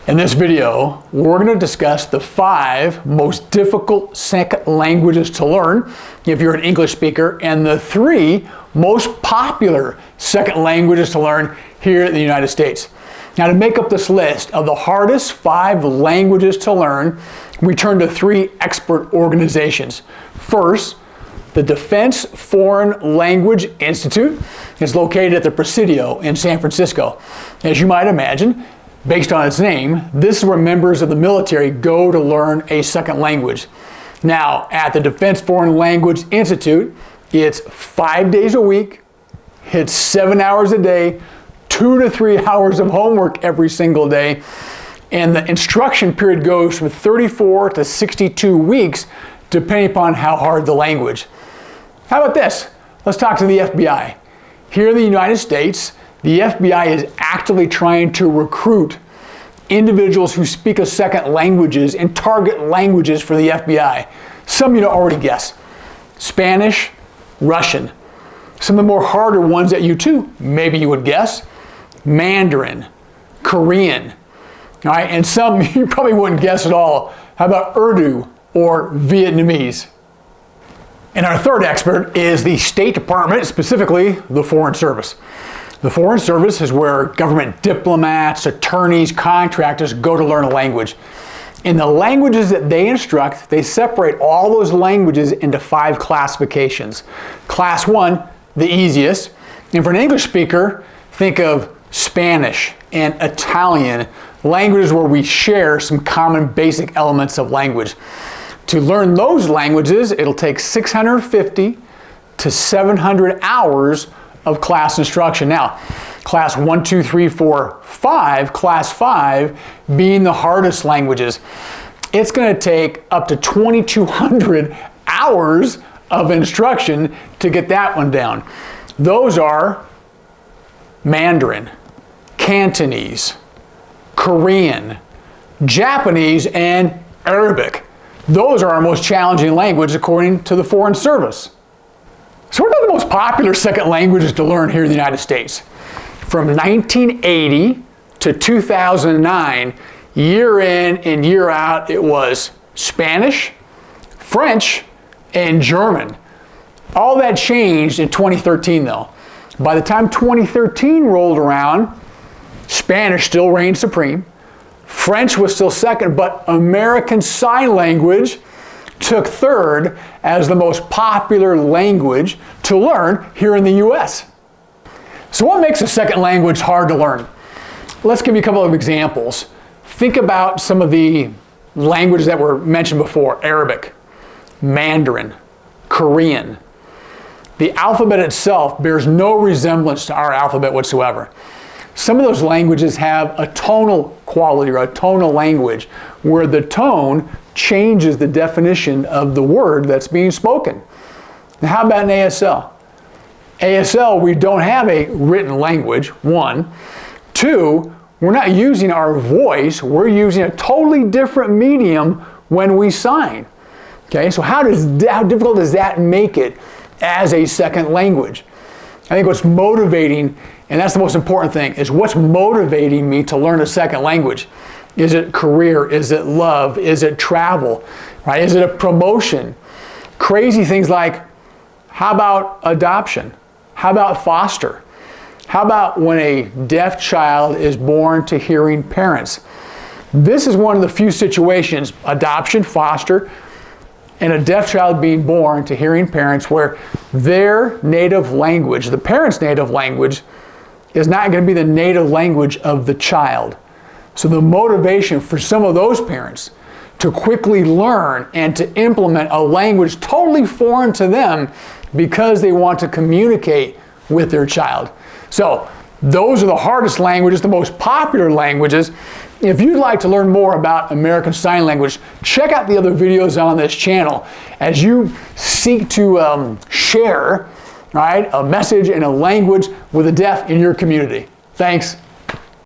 In this video, we're going to discuss the 5 most difficult second languages to learn if you're an English speaker, and the 3 most popular second languages to learn here in the United States. Now, to make up this list of the hardest 5 languages to learn, we turn to 3 expert organizations. First, the Defense Foreign Language Institute is located at the Presidio in San Francisco. As you might imagine, based on its name, this is where members of the military go to learn a second language. Now, at the Defense Foreign Language Institute, it's 5 days a week, it's 7 hours a day, 2 to 3 hours of homework every single day, and the instruction period goes from 34 to 62 weeks, depending upon how hard the language. How about this? Let's talk to the FBI. Here in the United States, the FBI is actively trying to recruit individuals who speak a second languages and target languages for the FBI. Some you already guess. Spanish, Russian. Some of the more harder ones that you too, maybe you would guess. Mandarin, Korean. All right, and some you probably wouldn't guess at all. How about Urdu or Vietnamese? And our third expert is the State Department, specifically the Foreign Service. The Foreign Service is where government diplomats, attorneys, contractors go to learn a language. In the languages that they instruct, they separate all those languages into 5 classifications. Class 1, the easiest. And for an English speaker, think of Spanish and Italian, languages where we share some common basic elements of language. To learn those languages, it'll take 650 to 700 hours of class instruction. Now, class 1, 2, 3, 4, 5, class 5 being the hardest languages, it's going to take up to 2,200 hours of instruction to get that one down. Those are Mandarin, Cantonese, Korean, Japanese, and Arabic. Those are our most challenging languages according to the Foreign Service. So what are the most popular second languages to learn here in the United States? From 1980 to 2009, year in and year out, it was Spanish, French, and German. All that changed in 2013 though. By the time 2013 rolled around, Spanish still reigned supreme. French was still second, but American Sign Language took third as the most popular language to learn here in the US. So what makes a second language hard to learn? Let's give you a couple of examples. Think about some of the languages that were mentioned before: Arabic, Mandarin, Korean. The alphabet itself bears no resemblance to our alphabet whatsoever. Some of those languages have a tonal quality or a tonal language where the tone changes the definition of the word that's being spoken. Now, how about in ASL? ASL, we don't have a written language, 1. 2, we're not using our voice, we're using a totally different medium when we sign. Okay, so how difficult does that make it as a second language? I think what's motivating, and that's the most important thing, is what's motivating me to learn a second language. Is it career? Is it love? Is it travel? Right? Is it a promotion? Crazy things like, how about adoption? How about foster? How about when a deaf child is born to hearing parents? This is one of the few situations, adoption, foster, and a deaf child being born to hearing parents, where their native language, the parent's native language, is not going to be the native language of the child. So the motivation for some of those parents to quickly learn and to implement a language totally foreign to them because they want to communicate with their child. So those are the hardest languages, the most popular languages. If you'd like to learn more about American Sign Language, check out the other videos on this channel as you seek to share, right, a message and a language with the deaf in your community. Thanks.